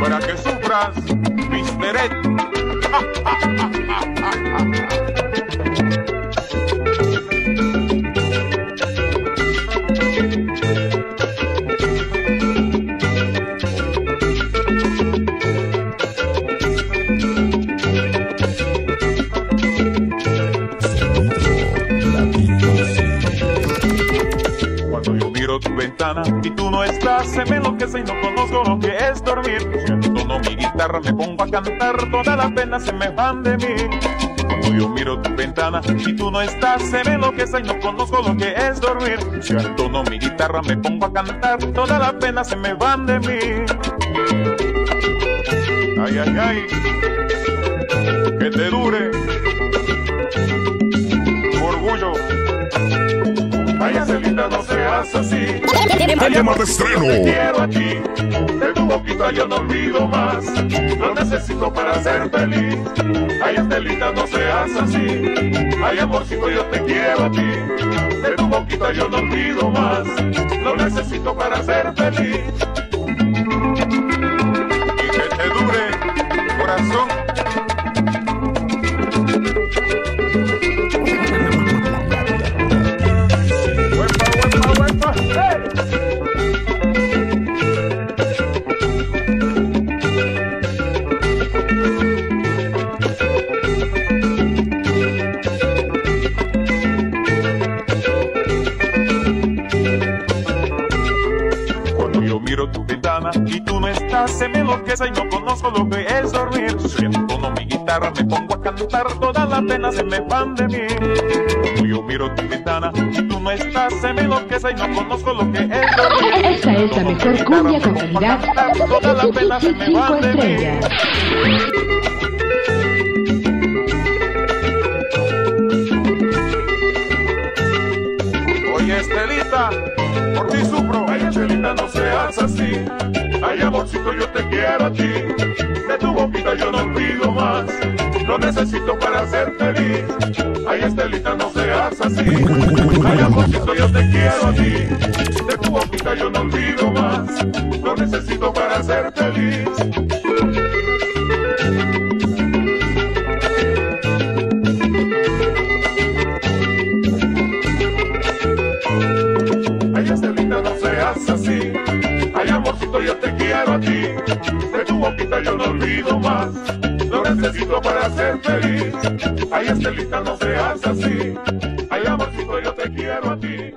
para que sufras, Mr. Ed. Cuando yo miro tu ventana y tú no estás, se me enloquece y no conozco lo que es dormir. Si entono mi guitarra, me pongo a cantar, todas las penas se me van de mí. Cuando yo miro tu ventana y tú no estás, se me enloquece y no conozco lo que es dormir. Si entono mi guitarra, me pongo a cantar, todas las penas se me van de mí. Ay, ay, ay, que te dure orgullo. Ay, Angelita, no seas así. Tema de estreno. Te quiero a ti. De tu boquita yo no olvido más. Lo necesito para ser feliz. Ay, Angelita, no seas así. Ay, amorcito, yo te quiero a ti. De tu boquita yo no olvido más. Lo necesito para ser feliz. Y que te dure, corazón. Miro tu ventana y tú no estás, se me enloquece y no conozco lo que es dormir. Si entono mi guitarra, me pongo a cantar, todas las penas se me van de mí. Cuando yo miro tu ventana y tú no estás, se me enloquece y no conozco lo que es dormir. Esta es la mejor cumbia con calidad. Todas las penas se me van de mí. Oye, Estelita, por ti sufro. Ay, Angelita, no seas así. Ay, amorcito, yo te quiero a ti. De tu boquita yo no olvido más. Lo necesito para ser feliz. Ay, Estelita, no seas así. Ay, amorcito, yo te quiero a ti. De tu boquita yo no olvido más. Lo necesito para ser feliz. Ay, Estelita, no seas así. Ay, amorcito, yo te quiero a ti. De tu boquita yo no olvido más. Lo necesito para ser feliz. Ay, Estelita, no seas así. Ay, amorcito, yo te quiero a ti.